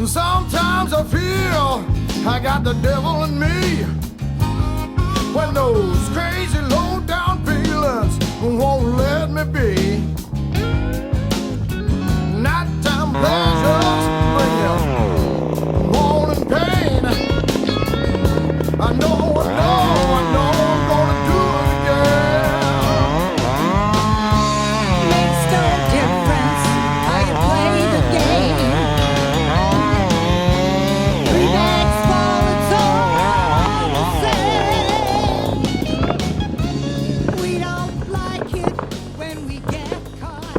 Sometimes I feel I got the devil in me when those crazy low down feelings won't let me be. Nighttime pleasures bring you morning pain. I know I'm gonna do it again. Makes no difference how you play the game. Relax, fall, it's all the same. We don't like it when we get caught.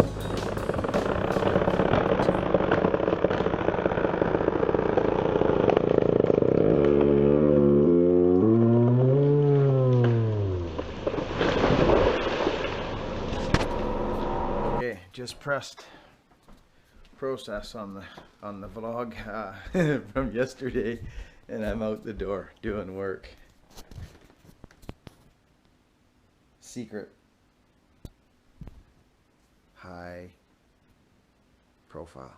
Okay, just pressed process on the vlog from yesterday, and I'm out the door doing work. Secret high profile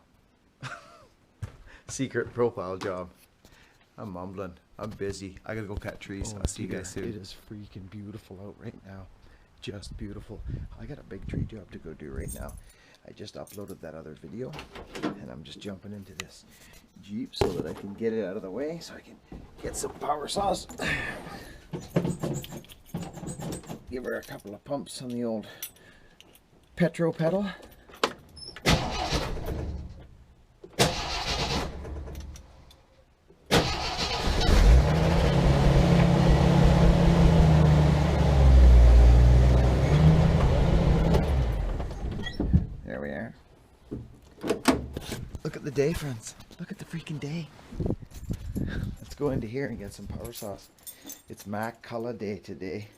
secret profile job. I'm mumbling. I'm busy. I gotta go cut trees. I'll see you guys soon. It is freaking beautiful out right now. Just beautiful. I got a big tree job to go do right now. I just uploaded that other video and I'm just jumping into this Jeep so that I can get it out of the way so I can get some power saws. Give her a couple of pumps on the old petro pedal. There we are. Look at the day, friends. Look at the freaking day. Let's go into here and get some power saws. It's Mac Color Day today.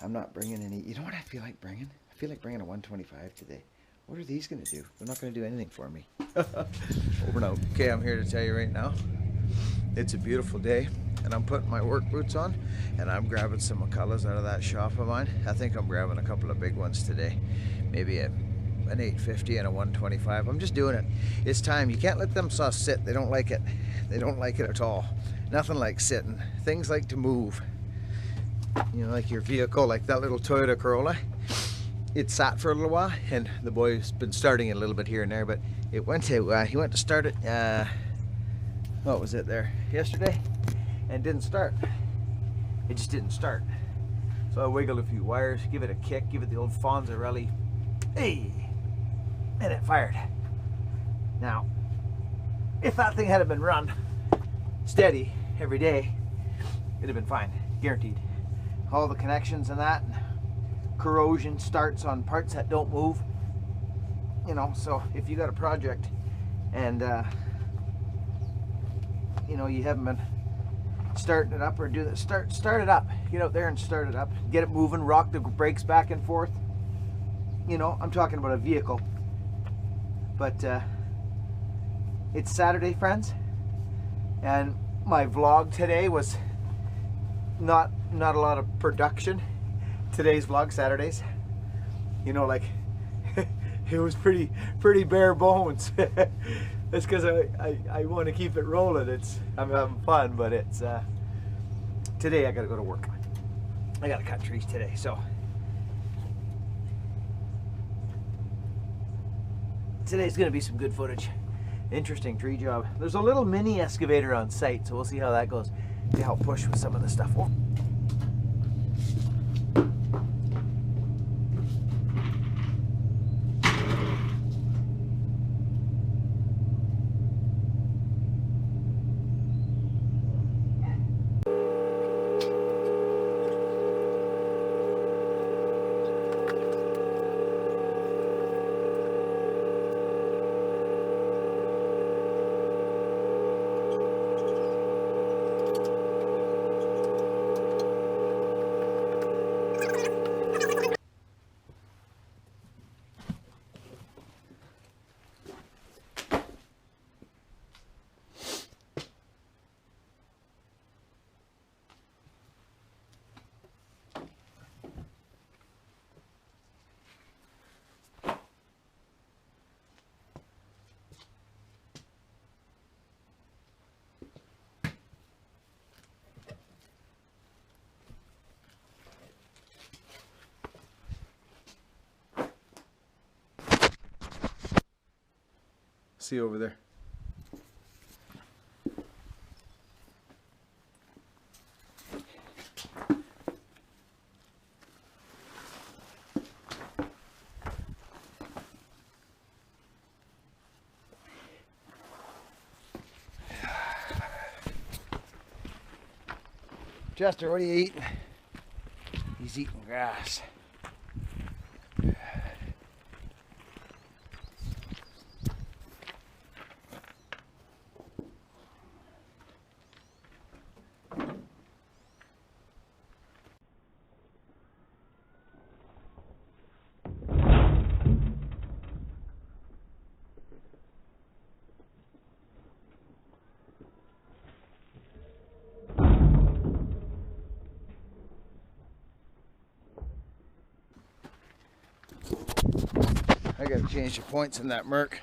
I'm not bringing any. You know what I feel like bringing? I feel like bringing a 125 today. What are these going to do? They're not going to do anything for me. Over and out. Okay, I'm here to tell you right now, it's a beautiful day, and I'm putting my work boots on, and I'm grabbing some McCullochs out of that shop of mine. I think I'm grabbing a couple of big ones today. Maybe an 850 and a 125. I'm just doing it. It's time. You can't let them saws sit. They don't like it. They don't like it at all. Nothing like sitting. Things like to move. You know, like your vehicle, like that little Toyota Corolla. It sat for a little while, and the boy's been starting it a little bit here and there, but it went to, he went to start it, what was it there, yesterday, and didn't start. It just didn't start. So I wiggled a few wires, give it a kick, give it the old Fonzarelli, hey, and it fired. Now, if that thing had been run steady every day, it'd have been fine, guaranteed. All the connections and that, and corrosion starts on parts that don't move. You know, so if you got a project and you know, you haven't been starting it up or do that, start it up. Get out there and start it up. Get it moving, rock the brakes back and forth. You know, I'm talking about a vehicle. But it's Saturday, friends, and my vlog today was not a lot of production. Today's vlog, Saturdays, you know, like it was pretty bare bones. That's because I want to keep it rolling. I'm having fun, but it's today I gotta go to work. I gotta cut trees today, so today's gonna be some good footage. Interesting tree job. There's a little mini excavator on site, so we'll see how that goes to help push with some of the stuff. Oh. See over there. Chester, what are you eating? He's eating grass. I gotta change the points in that Merc.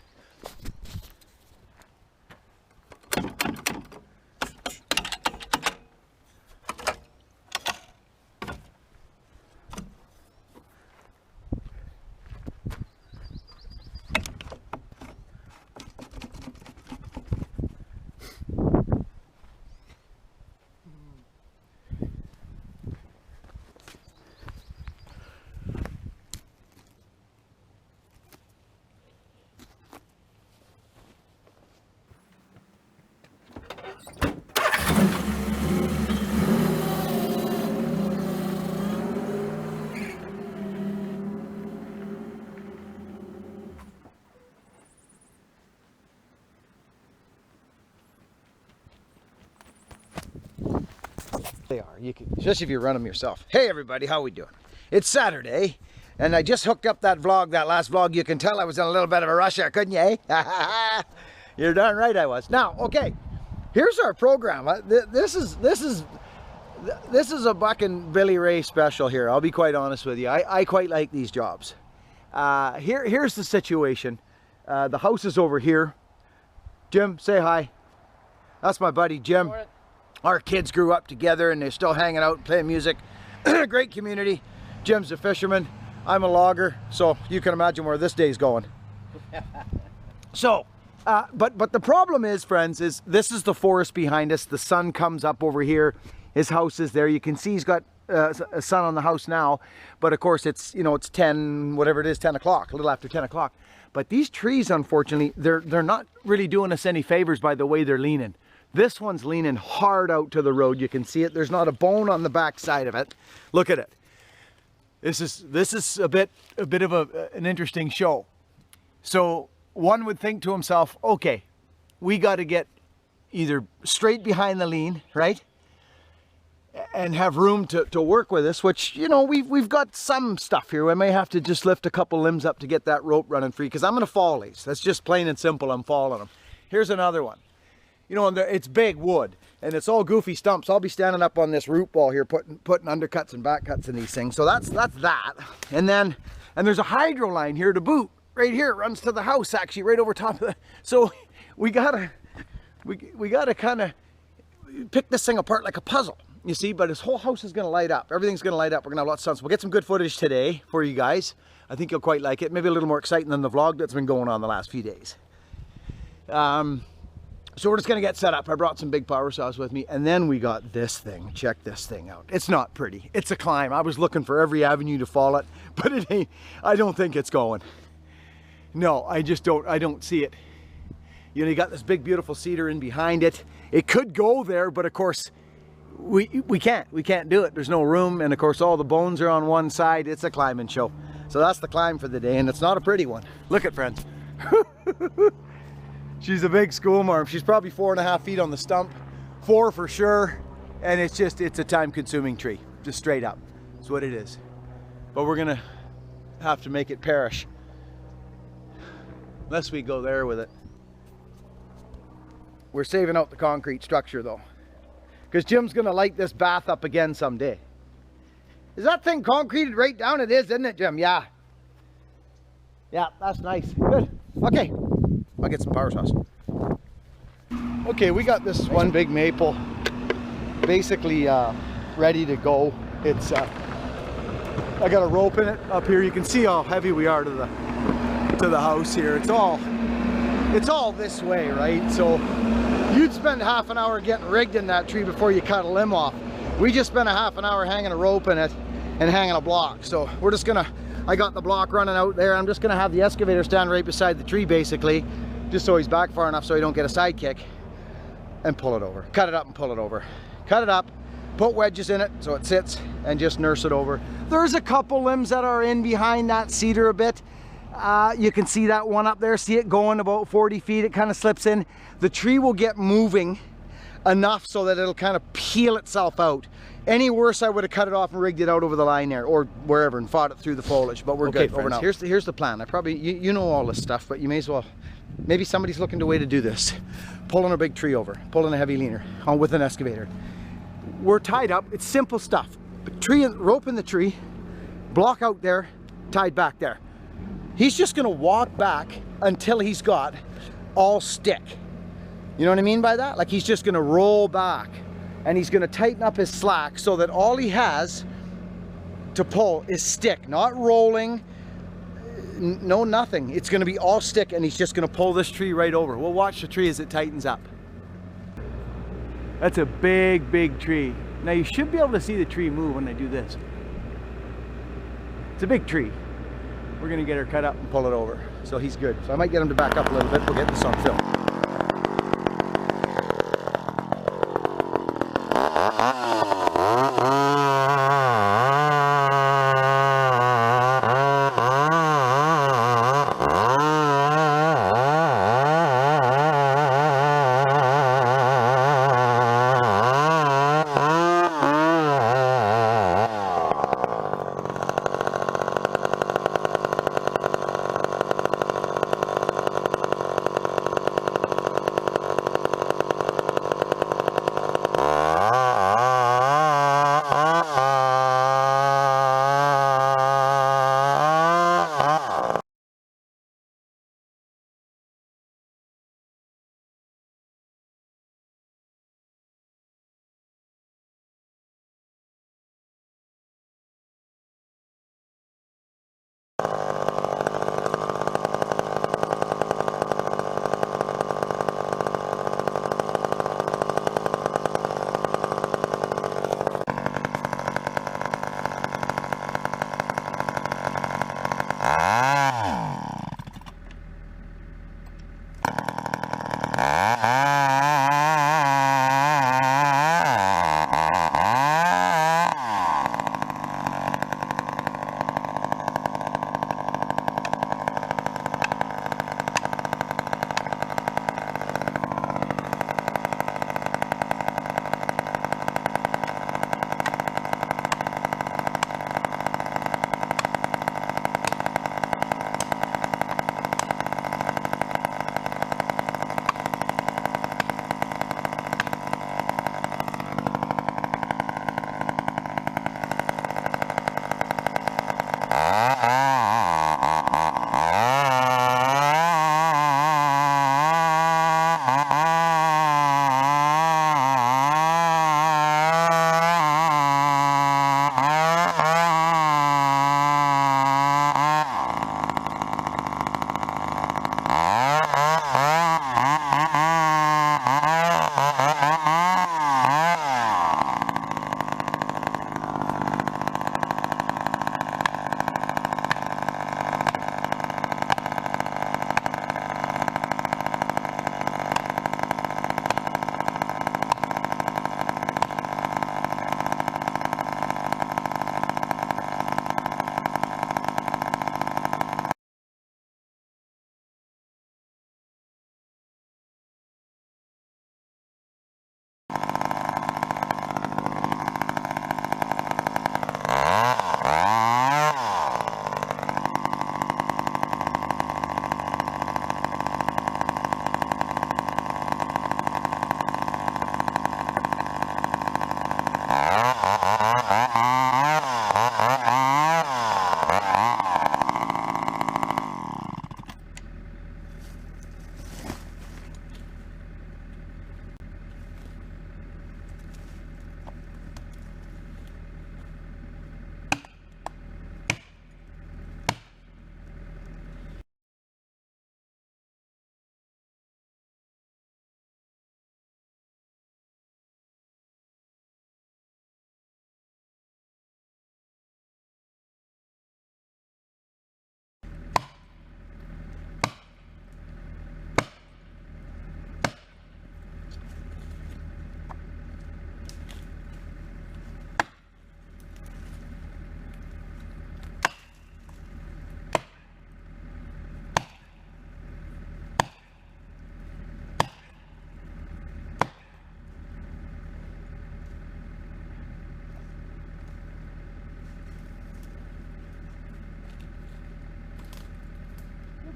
They are. You can, especially if you run them yourself. Hey everybody, how we doing? It's Saturday, and I just hooked up that vlog, that last vlog. You can tell I was in a little bit of a rush there, couldn't you? You're darn right I was. Now, okay, here's our program. This is a Buckin Billy Ray special here. I'll be quite honest with you. I quite like these jobs. Here's the situation. The house is over here. Jim, say hi. That's my buddy Jim. Our kids grew up together and they're still hanging out and playing music. Great community. Jim's a fisherman. I'm a logger, so you can imagine where this day's going. So, but the problem is, friends, is this is the forest behind us. The sun comes up over here. His house is there. You can see he's got a sun on the house now, but of course it's, you know, it's 10, whatever it is, 10 o'clock, a little after 10 o'clock. But these trees, unfortunately, they're not really doing us any favors by the way they're leaning. This one's leaning hard out to the road. You can see it. There's not a bone on the back side of it. Look at it. This is a bit of an interesting show. So one would think to himself, okay, we got to get either straight behind the lean, right? And have room to work with us, which, you know, we've got some stuff here. We may have to just lift a couple limbs up to get that rope running free, because I'm going to fall these. That's just plain and simple. I'm falling them. Here's another one. You know, and it's big wood, and it's all goofy stumps. I'll be standing up on this root ball here, putting undercuts and back cuts in these things. So that's that. And there's a hydro line here to boot. Right here, it runs to the house, actually, right over top of the. So we gotta kind of pick this thing apart like a puzzle, you see. But his whole house is gonna light up. Everything's gonna light up. We're gonna have lots of sun. So we'll get some good footage today for you guys. I think you'll quite like it. Maybe a little more exciting than the vlog that's been going on the last few days. So we're just gonna get set up. I brought some big power saws with me, and then we got this thing. Check this thing out. It's not pretty. It's a climb. I was looking for every avenue to fall it, but it ain't. I don't think it's going. No, I don't see it. You know, you got this big beautiful cedar in behind it. It could go there, but of course we can't do it. There's no room, and of course all the bones are on one side. It's a climbing show. So that's the climb for the day, and it's not a pretty one. Look at, friends. She's a big school marm. She's probably 4.5 feet on the stump, 4 for sure, and it's a time-consuming tree, just straight up. That's what it is. But we're gonna have to make it perish, unless we go there with it. We're saving out the concrete structure though, because Jim's gonna light this bath up again someday. Is that thing concreted right down? It is, isn't it, Jim? Yeah. Yeah, that's nice. Good. Okay. I'll get some power saws. Okay, we got this one big maple basically ready to go. It's I got a rope in it up here. You can see how heavy we are to the house here. It's all it's all this way, right? So you'd spend half an hour getting rigged in that tree before you cut a limb off. We just spent a half an hour hanging a rope in it and hanging a block. So we're just gonna, I got the block running out there. I'm just gonna have the excavator stand right beside the tree basically, just so he's back far enough so he don't get a side kick, and pull it over. Cut it up and pull it over. Cut it up, put wedges in it so it sits, and just nurse it over. There's a couple limbs that are in behind that cedar a bit. You can see that one up there, see it going about 40 feet, it kind of slips in. The tree will get moving enough so that it'll kind of peel itself out. Any worse, I would have cut it off and rigged it out over the line there, or wherever, and fought it through the foliage, but we're Okay, good. Over friends, now. Here's the plan. I probably, you know all this stuff, but you may as well, maybe somebody's looking to way to do this. Pulling a big tree over, pulling a heavy leaner on with an excavator. We're tied up, it's simple stuff. Tree, rope in the tree, block out there, tied back there. He's just gonna walk back until he's got all stick. You know what I mean by that? Like he's just gonna roll back and he's gonna tighten up his slack so that all he has to pull is stick, not rolling, no nothing. It's gonna be all stick, and he's just gonna pull this tree right over. We'll watch the tree as it tightens up. That's a big, big tree. Now you should be able to see the tree move when I do this. It's a big tree. We're gonna get her cut up and pull it over. So he's good. So I might get him to back up a little bit. We'll get this on film.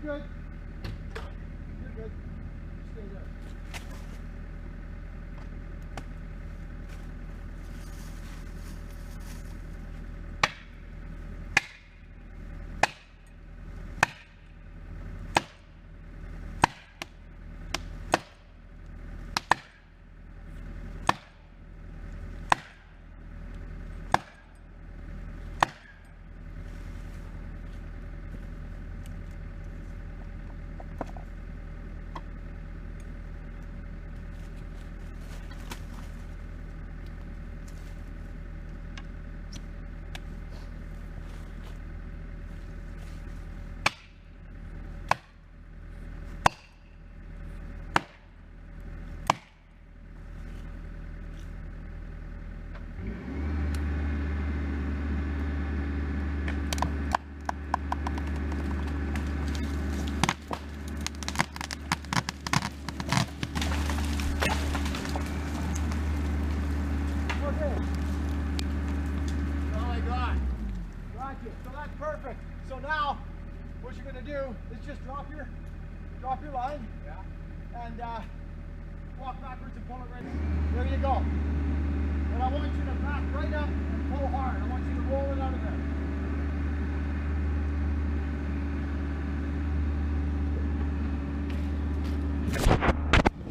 good. You're good. Stay there. So that's perfect. So now, what you're going to do is just drop your line, and walk backwards and pull it right. There you go. And I want you to back right up and pull hard. I want you to roll it out of there.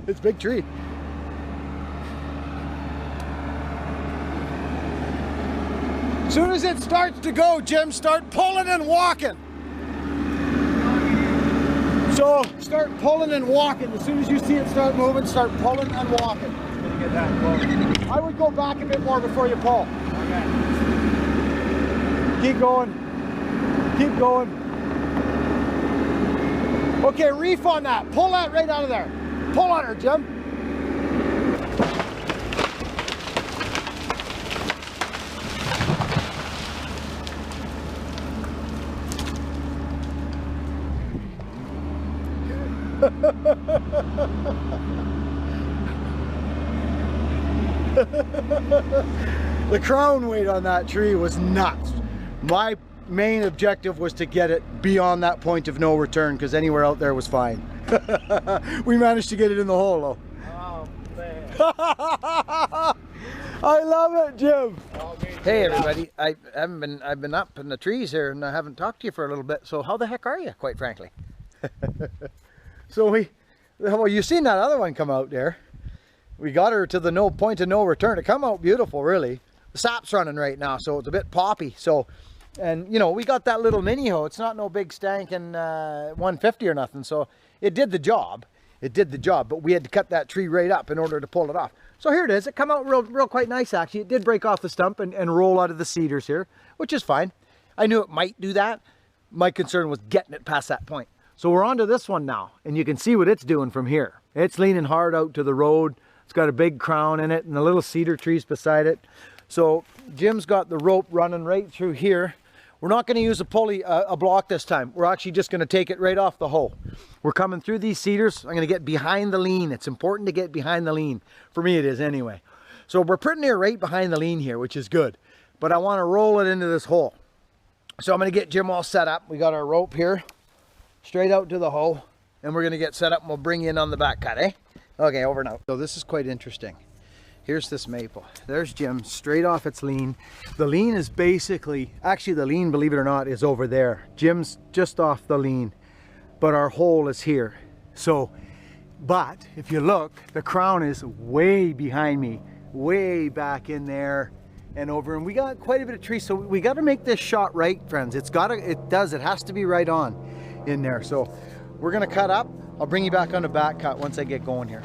It's a big tree. As soon as it starts to go, Jim, start pulling and walking. So start pulling and walking. As soon as you see it start moving, start pulling and walking. Gonna get that close. I would go back a bit more before you pull. Okay. Keep going. Keep going. Okay, reef on that. Pull that right out of there. Pull on her, Jim. The crown weight on that tree was nuts. My main objective was to get it beyond that point of no return, because anywhere out there was fine. We managed to get it in the hole though. Oh man. I love it, Jim. Hey everybody, I've been up in the trees here and I haven't talked to you for a little bit, so how the heck are you, quite frankly? So well, you've seen that other one come out there. We got her to the point of no return. It come out beautiful, really. The sap's running right now, so it's a bit poppy. So, and you know, we got that little mini hoe. It's not no big stankin' 150 or nothing. So it did the job. It did the job, but we had to cut that tree right up in order to pull it off. So here it is. It come out real quite nice, actually. It did break off the stump and roll out of the cedars here, which is fine. I knew it might do that. My concern was getting it past that point. So we're on to this one now, and you can see what it's doing from here. It's leaning hard out to the road. It's got a big crown in it and the little cedar trees beside it. So Jim's got the rope running right through here. We're not going to use a pulley, a block this time. We're actually just going to take it right off the hoe. We're coming through these cedars. I'm going to get behind the lean. It's important to get behind the lean. For me it is anyway. So we're pretty near right behind the lean here, which is good. But I want to roll it into this hole. So I'm going to get Jim all set up. We got our rope here, straight out to the hoe. And we're going to get set up and we'll bring you in on the back cut, eh? Okay, over now. So this is quite interesting. Here's this maple. There's Jim, straight off its lean. The lean is basically, actually the lean, believe it or not, is over there. Jim's just off the lean, but our hole is here. So, but if you look, the crown is way behind me, way back in there and over. And we got quite a bit of trees, so we got to make this shot right, friends. It has to be right on in there. So we're gonna cut up. I'll bring you back on the back cut once I get going here.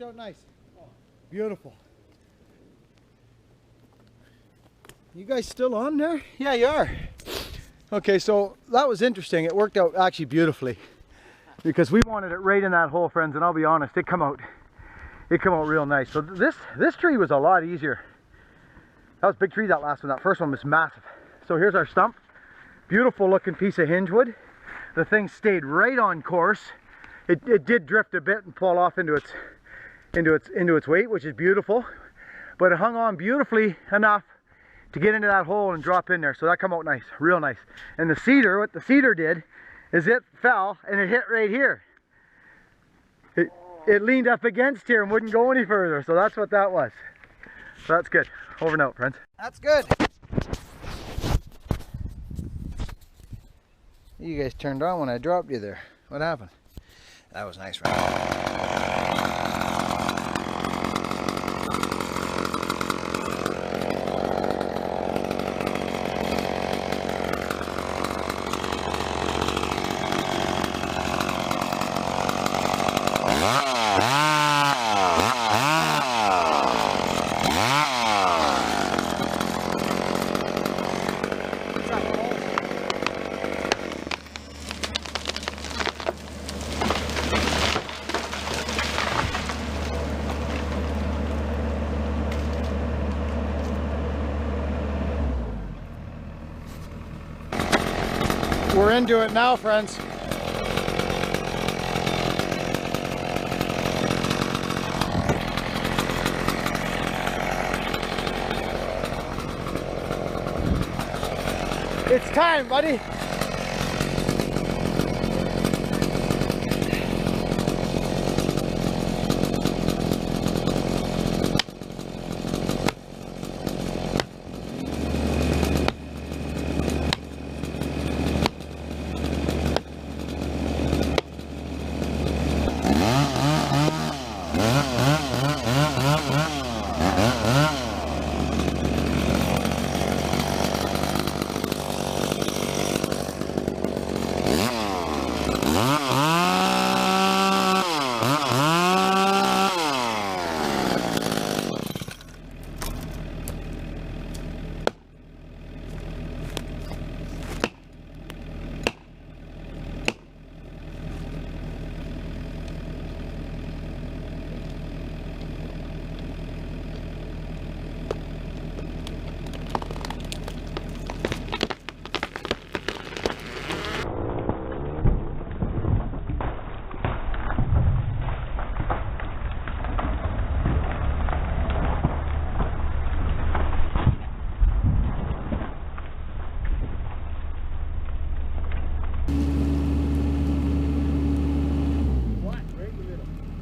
out nice. Beautiful. You guys still on there? Yeah, you are. Okay, so that was interesting. It worked out actually beautifully because we wanted it right in that hole, friends, and I'll be honest, it come out real nice. So this tree was a lot easier. That was a big tree, that last one. That first one was massive. So here's our stump. Beautiful looking piece of hinge wood. The thing stayed right on course. It did drift a bit and fall off into its weight, which is beautiful, but it hung on beautifully enough to get into that hole and drop in there. So that come out nice, real nice. And the cedar, what the cedar did is it fell and it hit right here. It leaned up against here and wouldn't go any further. So that's what that was. So that's good. Over and out, friends. That's good. You guys turned on when I dropped you there. What happened? That was nice, right? We're into it now, friends. It's time, buddy.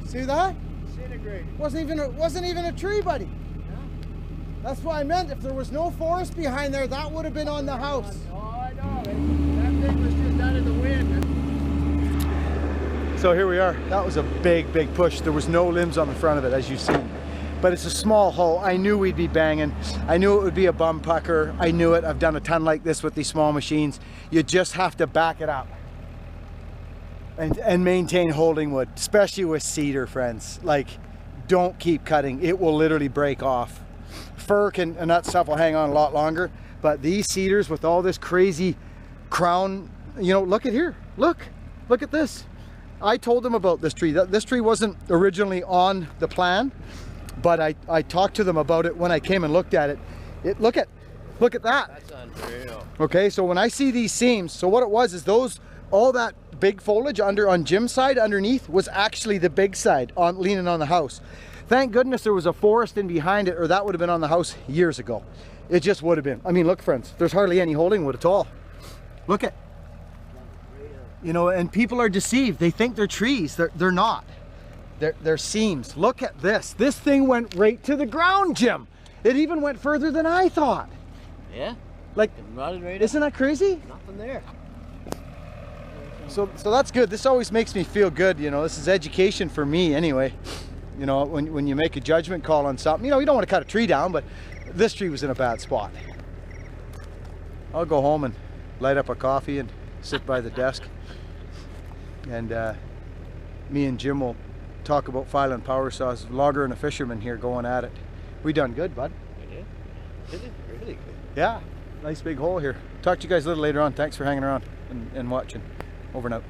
See that? Disintegrated. Wasn't even a tree, buddy. Yeah. That's what I meant. If there was no forest behind there, that would have been on the house. Oh, I know. That thing was just out of the wind. So here we are. That was a big, big push. There was no limbs on the front of it, as you've seen. But it's a small hole. I knew we'd be banging. I knew it would be a bum pucker. I knew it. I've done a ton like this with these small machines. You just have to back it up and maintain holding wood, especially with cedar, friends. Like, don't keep cutting. It will literally break off. Fir and that stuff will hang on a lot longer, but these cedars with all this crazy crown, you know, look at here. Look at this. I told them about this tree. This tree wasn't originally on the plan, but I talked to them about it when I came and looked at it. Look at that. That's unreal. Okay, so when I see these seams, so what it was is all that big foliage on Jim's side underneath was actually the big side leaning on the house. Thank goodness there was a forest in behind it, or that would have been on the house years ago. It just would have been. I mean, look, friends, there's hardly any holding wood at all. Look at, you know, and people are deceived. They think they're trees. They're not. They're seams. Look at this. This thing went right to the ground, Jim. It even went further than I thought. Yeah. Like, Right isn't that crazy? Nothing there. So that's good. This always makes me feel good. You know, this is education for me anyway. You know, when you make a judgment call on something, you know, you don't want to cut a tree down, but this tree was in a bad spot. I'll go home and light up a coffee and sit by the desk, and me and Jim will talk about filing power saws. Logger and a fisherman here going at it. We done good, bud. Yeah, this is really good. Yeah, nice big hole here. Talk to you guys a little later on. Thanks for hanging around and watching. Over and out.